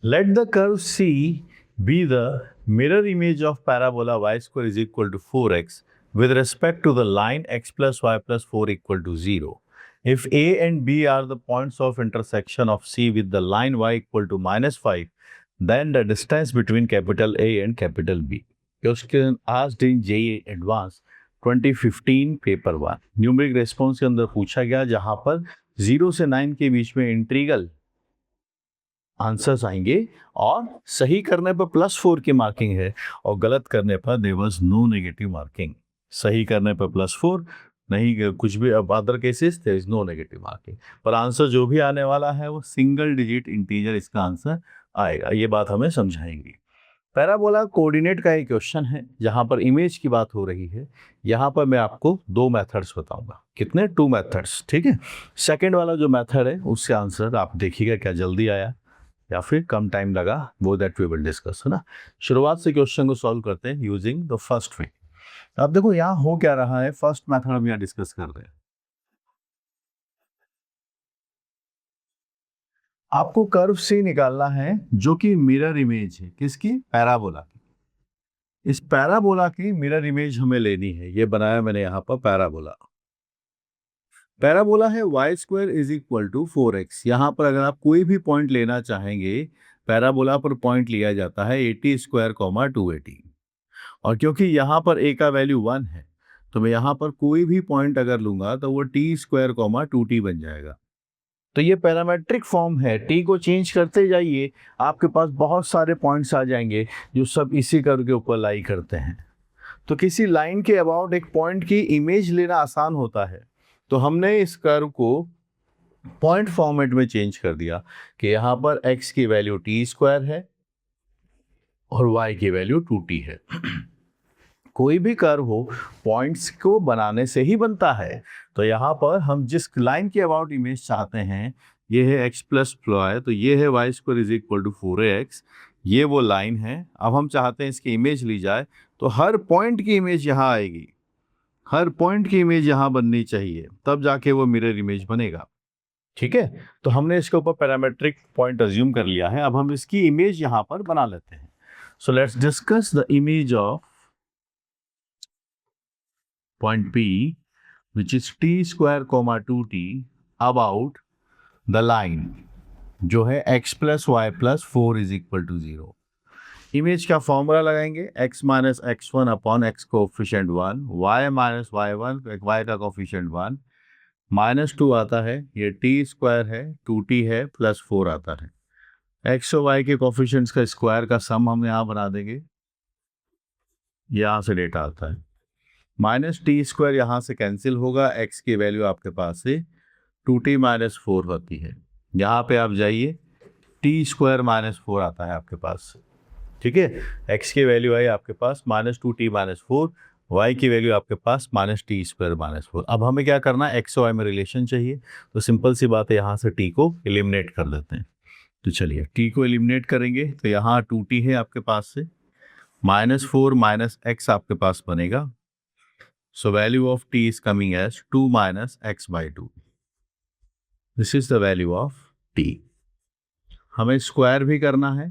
Let the curve C be the mirror image of parabola y square is equal to 4x with respect to the line x plus y plus 4 equal to 0. If A and B are the points of intersection of C with the line y equal to -5, then the distance between capital A and capital B. Question asked in JEE Advanced 2015 paper 1. Numeric response के अंदर पूछा गया जहां पर 0 से 9 के बीच में integral answers आएंगे और सही करने पर +4 की मार्किंग है और गलत करने पर there was no negative marking. सही करने पर +4, नहीं कुछ भी other cases there is no negative marking. पर आंसर जो भी आने वाला है वो सिंगल डिजिट इंटीजर इसका आंसर आएगा. ये बात हमें समझाएंगी. पैराबोला कोऑर्डिनेट का एक क्वेश्चन है जहां पर इमेज की बात हो रही है. यहां पर मैं आपको 2 मेथड्स बताऊंगा. कितने? 2 मेथड्स. ठीक है. सेकंड वाला जो मेथड है उससे आंसर आप देखिएगा क्या जल्दी आया या फिर कम टाइम लगा, वो दैट वी विल डिस्कस, है ना. शुरुआत से क्वेश्चन को सॉल्व करते हैं यूजिंग द फर्स्ट वे. अब देखो यहाँ हो क्या रहा है. फर्स्ट मेथड हम यहाँ डिस्कस कर रहे हैं. आपको कर्व से निकालना है जो कि मिरर इमेज है. किसकी? पैराबोला की. इस पैराबोला की मिरर इमेज हमें लेनी है. ये बनाया मैंने यहाँ पर पैराबोला. पैराबोला है y square is equal to 4x. यहाँ पर अगर आप कोई भी पॉइंट लेना चाहेंगे, पैराबोला पर पॉइंट लिया जाता है 80 स्क्वायर 280. और क्योंकि यहाँ पर a का वैल्यू 1 है तो मैं यहाँ पर कोई भी पॉइंट अगर लूंगा तो वो t स्क्वायर 2t बन जाएगा. तो ये पैरामेट्रिक फॉर्म है. t को चेंज करते जाइए, आपके पास बहुत सारे पॉइंट्स आ जाएंगे जो सब इसी कर्व के ऊपर लाई करते हैं. तो किसी लाइन के अबाउट एक पॉइंट की इमेज लेना आसान होता है. तो हमने इस कर्व को पॉइंट फॉर्मेट में चेंज कर दिया कि यहाँ पर x की वैल्यू t स्क्वायर है और y की वैल्यू 2t है. कोई भी कर्व हो पॉइंट्स को बनाने से ही बनता है. तो यहाँ पर हम जिस लाइन के अबाउट इमेज चाहते हैं, ये है x प्लस y, तो ये है y square is equal to 4x. ये वो लाइन है. अब हम चाहते हैं इसकी इमेज ली जाए, तो हर पॉइंट की इमेज यहाँ आएगी. हर पॉइंट की इमेज यहाँ बननी चाहिए, तब जाके वो मिरर इमेज बनेगा. ठीक है. तो हमने इसके ऊपर पैरामेट्रिक पॉइंट अज्यूम कर लिया है. अब हम इसकी इमेज यहाँ पर बना लेते हैं. So let's discuss the image of point P which is t square 2t about the line जो है x plus y plus 4 is equal to 0. Image का फॉर्मूला लगाएंगे. x minus x1 upon x coefficient 1, y minus y1, y का coefficient 1, -2 आता है. ये t square है, 2t है, प्लस 4 आता है. x और y के कोफिशिएंट्स का स्क्वायर का सम हम यहाँ बना देंगे. यहाँ से डेटा आता है. -t स्क्वायर यहाँ से कैंसिल होगा. x की वैल्यू आपके पास से 2t माइनस 4 होती है. यहाँ पे आप जाइए, t स्क्वायर -4 आता है आपके पास. ठीक है. x की वैल्यू आई आपके पास -2t माइनस 4, y की वैल्यू आपके पास -t स्क्वायर -4. अब हमें क्या करना है? x और y में रिलेशन चाहिए. तो सिंपल सी बात है, यहाँ से t को एलिमिनेट कर देते हैं. तो चलिए t को एलिमिनेट करेंगे तो यहाँ 2t है आपके पास से, -4 माइनस x आपके पास बनेगा. So value of t is coming as 2 minus x by 2. This is the value of t. हमें स्क्वायर भी करना है.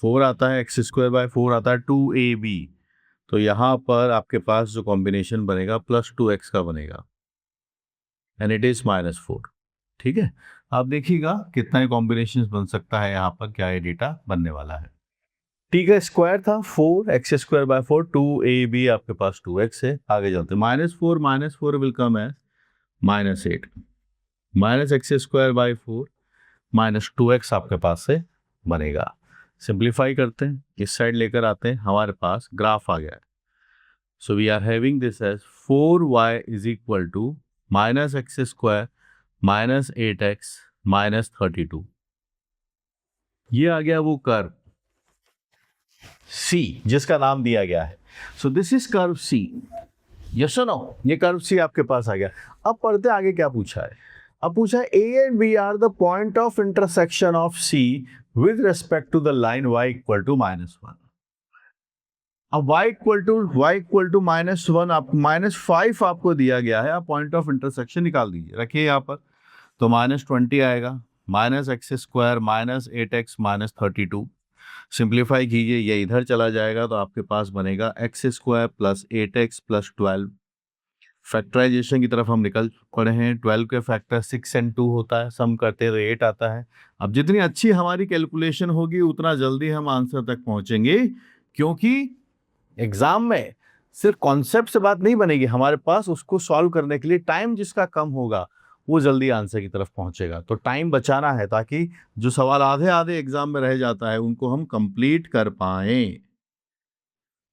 4 आता है, x स्क्वायर बाय 4 आता है 2ab. तो यहाँ पर आपके पास जो कॉम्बिनेशन बनेगा प्लस 2x का बनेगा एंड इट इज -4. ठीक है. आप देखिएगा कितना कॉम्बिनेशन बन सकता है. यहाँ पर क्या ये डेटा बनने वाला है. t का स्क्वायर था 4, x स्क्वायर बाय 4, 2ab आपके पास 2x है. आगे चलते हैं. -4 will come as -8, minus x square by 4 -2x आपके पास से बनेगा. सिंप्लीफाई करते हैं, इस साइड लेकर आते हैं, हमारे पास ग्राफ आ गया है. So we are having this as 4y is equal to -x square -8x -32. ये आ गया वो कर्व C जिसका नाम दिया गया है. So this is curve C. Yes और नो? ये कर्व C आपके पास आ गया. अब पढ़ते आगे क्या पूछा है. अब पूछा है A and B are the point of intersection of C with respect to the line y equal to -1. अब y इक्वल टू -1, आप -5 आपको दिया गया है. आप पॉइंट ऑफ इंटरसेक्शन निकाल दीजिए, रखिए यहाँ पर. तो -20 आएगा, minus x square minus 8x minus 32। Simplify कीजिए, ये इधर चला जाएगा तो आपके पास बनेगा x square plus 8x plus 12। Factorization की तरफ हम निकल पड़े हैं। 12 के फैक्टर 6 और 2 होता है, सम करते हैं तो 8 आता है। अब जितनी अच्छी हमारी कैलकुलेशन होगी उतना जल्दी हम आंसर तक पहुंचेंगे, क्योंकि एग्जाम में सिर्फ कॉन्सेप्ट से बात नहीं बनेगी, हमारे पास उसको सॉल्व करने के लिए टाइम जिसका कम होगा वो जल्दी आंसर की तरफ पहुंचेगा। तो टाइम बचाना है ताकि जो सवाल आधे आधे एग्जाम में रह जाता है उनको हम कंप्लीट कर पाएं।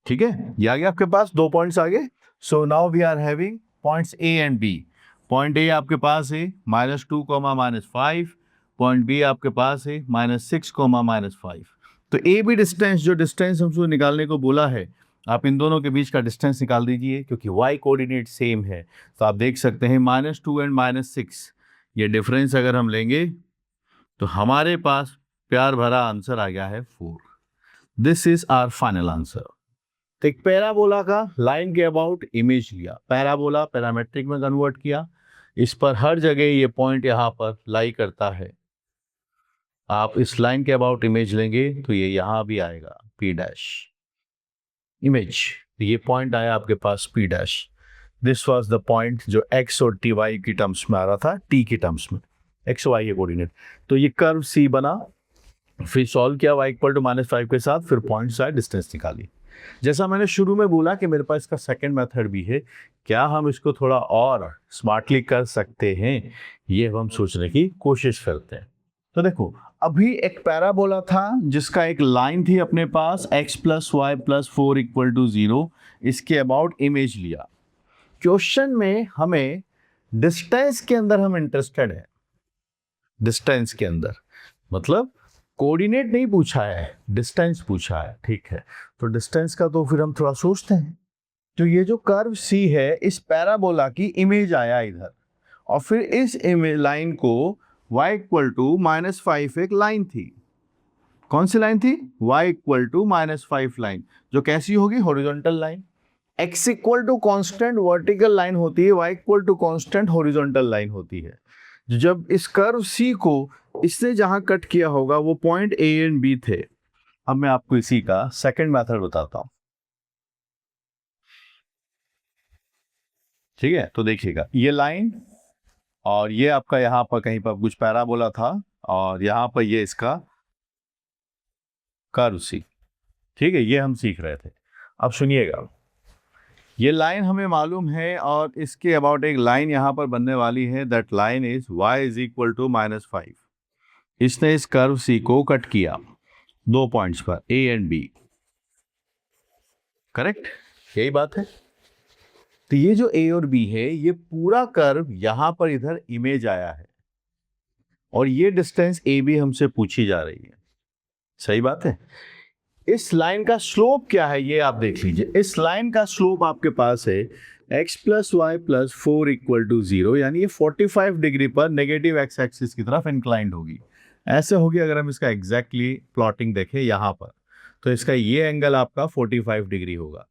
ठीक है, ये आ गया आपके पास, 2 पॉइंट्स आ गए। So now we are having points A and B. Point A आपके पास है -2 -5। पॉइंट बी आपके पास है -6 -5। तो ए बी डिस्टेंस, जो डिस्टेंस हमसे निकालने को बोला है, आप इन दोनों के बीच का डिस्टेंस निकाल दीजिए। क्योंकि y कोऑर्डिनेट सेम है तो आप देख सकते हैं -2 एंड -6, ये डिफरेंस अगर हम लेंगे तो हमारे पास प्यार भरा आंसर आ गया है 4। This is our final answer. तो एक पैराबोला का लाइन के अबाउट इमेज लिया, पैराबोला पैरामेट्रिक में कन्वर्ट किया, इस पर हर जगह ये पॉइंट यहाँ पर लाई करता है। आप इस लाइन के अबाउट इमेज लेंगे तो ये यहाँ भी आएगा P डैश इमेज। ये पॉइंट आया आपके पास P dash. This was the point जो x और टी वाई की टर्म्स में आ रहा था, t की टर्म्स में, x वाई के कोऑर्डिनेट। तो ये कर्व C बना, फिर सॉल्व किया y इक्वल टू -5 के साथ, फिर पॉइंट से डिस्टेंस निकाली। जैसा मैंने शुरू में बोला कि मेरे पास इसका सेकंड मेथड भी है, क्या हम इसको थोड़ा और स्मार्टली कर सकते हैं, ये हम सोचने की कोशिश करते हैं। तो देखो, अभी एक पैराबोला था जिसका एक लाइन थी अपने पास x + y + 4 = 0। इसके अबाउट इमेज लिया। क्वेश्चन में हमें डिस्टेंस के अंदर हम इंटरेस्टेड है। डिस्टेंस के अंदर मतलब कोऑर्डिनेट नहीं पूछा है, डिस्टेंस पूछा है। ठीक है, तो डिस्टेंस का तो फिर हम थोड़ा सोचते हैं। तो ये जो कर्व C है, इस पैराबोला की इमेज आया इधर, और फिर इस इमेज लाइन को y = -5 एक लाइन थी। कौन सी लाइन थी? y = -5 लाइन, जो कैसी होगी? Horizontal line. x = constant vertical line होती है, y = कांस्टेंट हॉरिजॉन्टल लाइन होती है। जब इस कर्व C को इससे जहां कट किया होगा वो पॉइंट A एंड B थे। अब मैं आपको इसी का सेकंड मेथड बताता हूं। ठीक है, तो देखिएगा, ये लाइन और ये आपका यहां पर कहीं पर कुछ पैराबोला था, और यहां पर ये इसका कर्व C। ठीक है, ये हम सीख रहे थे। अब सुनिएगा, ये लाइन हमें मालूम है और इसके अबाउट एक लाइन यहां पर बनने वाली है। That line is y = -5। इसने इस कर्व C को कट किया 2 पॉइंट्स पर, A एंड B। करेक्ट, यही बात है। तो ये जो A और B है, ये पूरा कर्व यहां पर इधर इमेज आया है, और ये डिस्टेंस AB हमसे पूछी जा रही है। सही बात है। इस लाइन का स्लोप क्या है ये आप देख लीजिए। इस लाइन का स्लोप आपके पास है x + y + 4 = 0, यानी ये 45 डिग्री पर नेगेटिव x एक्सिस की तरफ इंक्लाइंड होगी। ऐसे होगी अगर हम इसका एग्जैक्टली प्लॉटिंग देखें यहाँ पर, तो इसका ये एंगल आपका 45 डिग्री होगा।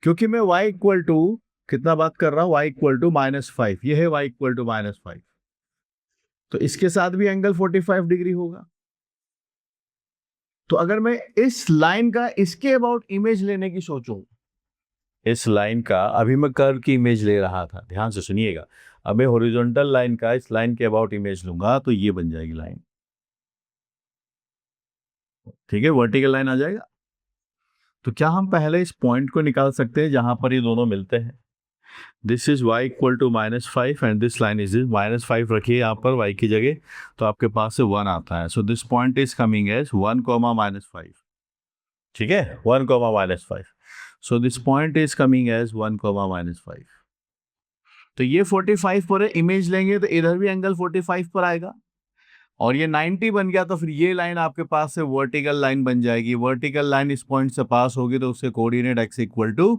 क्योंकि मैं y = कितना बात कर रहा हूँ, y = -5, ये है y = -5, तो इसके साथ भी एंगल 45 डिग्री होगा। तो अगर मैं इस लाइन का इसके अबाउट इमेज लेने की सोचूं, इस लाइन का, अभी मैं कर्व की इमेज ले रहा था, ध्यान से सुनिएगा। अब मैं हॉरिजॉन्टल लाइन का इस लाइन के अबाउट इमेज लूंगा तो ये बन जाएगी लाइन। ठीक है, वर्टिकल लाइन आ जाएगा। तो क्या हम पहले इस पॉइंट को निकाल सकते हैं जहां पर ये दोनों मिलते हैं? This is y = -5 and this line is -5 रखिए यहाँ पर y की जगह, तो आपके पास से 1 आता है। So this point is coming as 1, -5। ठीक है, 1, -5। So this point is coming as 1, -5। तो ये 45 पर है, इमेज लेंगे तो इधर भी एंगल 45 पर आएगा, और ये 90 बन गया तो फिर ये लाइन आपके पास से वर्टिकल लाइन बन जाएगी। वर्टिकल लाइन इस पॉइंट से पास होगी तो उसके कोऑर्डिनेट x =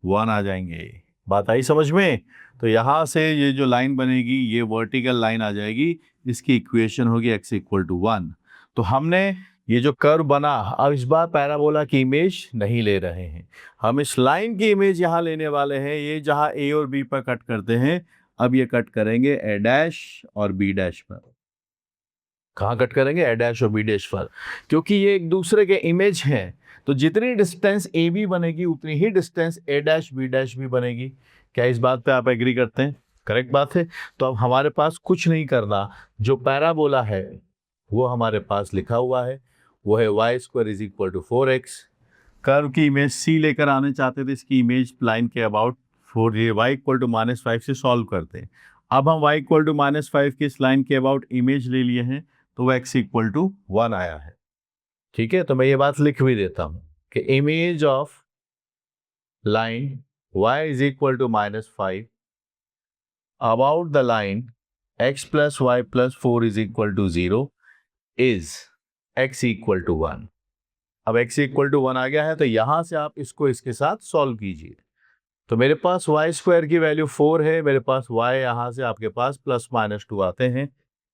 1 आ जाएंगे। बात आई समझ में? तो यहाँ से ये जो लाइन बनेगी ये वर्टिकल लाइन आ जाएगी, इसकी इक्वेशन होगी x = 1। तो हमने ये जो कर्व बना, अब इस बार पैराबोला की इमेज नहीं ले रहे हैं, हम इस लाइन की इमेज यहाँ लेने वाले हैं। ये जहाँ A और B पर कट करते हैं, अब ये कट करेंगे A' और B' पर। कहाँ कट करेंगे? ए डैश और बी डैश पर, क्योंकि ये एक दूसरे के इमेज हैं, तो जितनी डिस्टेंस ए बी बनेगी उतनी ही डिस्टेंस ए डैश बी डैश भी बनेगी। क्या इस बात पे आप एग्री करते हैं? करेक्ट बात है। तो अब हमारे पास कुछ नहीं करना, जो पैराबोला है वो हमारे पास लिखा हुआ है, वो है y square is equal to 4x। Curve की इमेज सी लेकर आने चाहते थे, इसकी इमेज लाइन के अबाउट 4, ये y इक्वल टू -5 से सॉल्व करते हैं। अब हम y इक्वल टू -5 की इस लाइन के अबाउट इमेज ले लिए हैं, तो वो x इक्वल टू 1 आया है। ठीक है, तो मैं ये बात लिख भी देता हूं कि image of line y is equal to -5 about the line x plus y plus 4 is equal to 0 is x equal to 1। अब x इक्वल टू 1 आ गया है, तो यहां से आप इसको इसके साथ सॉल्व कीजिए। तो मेरे पास वाई स्क्वायर की वैल्यू 4 है, मेरे पास y यहां से आपके पास +-2 आते हैं।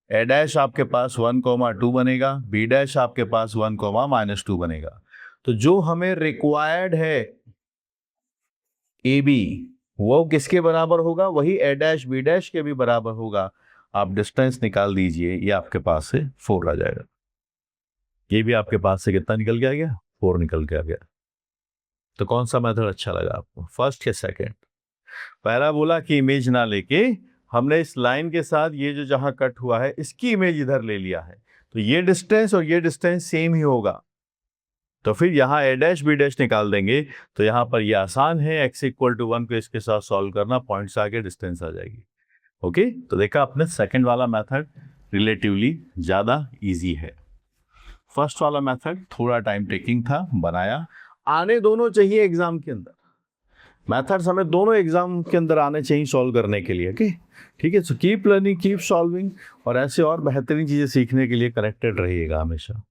ए डैश आपके पास 1,2 बनेगा, बी डैश आपके पास 1,-2 बनेगा। तो जो हमें रिक्वायर्ड है ए बी, वो किसके बराबर होगा? वही ए डैश बी डैश के भी बराबर होगा। आप डिस्टेंस निकाल दीजिए, ये आपके पास से 4 आ जाएगा। ये भी आपके पास से कितना निकल के आ गया? 4 निकल के आ गया। तो कौन सा मेथड अच्छा लगा आपको, फर्स्ट या सेकंड? पैराबोला की इमेज ना लेके हमने इस लाइन के साथ ये जो जहां कट हुआ है इसकी इमेज इधर ले लिया है, तो ये डिस्टेंस और ये डिस्टेंस सेम ही होगा। तो फिर यहाँ ए डैश बी डैश निकाल देंगे, तो यहाँ पर ये आसान है, x इक्वल टू 1 को इसके साथ सॉल्व करना, पॉइंट्स आगे डिस्टेंस आ जाएगी। ओके, तो देखा आपने सेकंड वाला मेथड रिलेटिवली ज़्यादा इजी है। फर्स्ट वाला मेथड थोड़ा टाइम टेकिंग था, बनाया। आने दोनों चाहिए एग्जाम के अंदर, मेथड्स हमें दोनों एग्जाम के अंदर आने चाहिए सॉल्व करने के लिए। ओके, ठीक है। So keep learning, keep solving, और ऐसे और बेहतरीन चीज़ें सीखने के लिए कनेक्टेड रहिएगा हमेशा।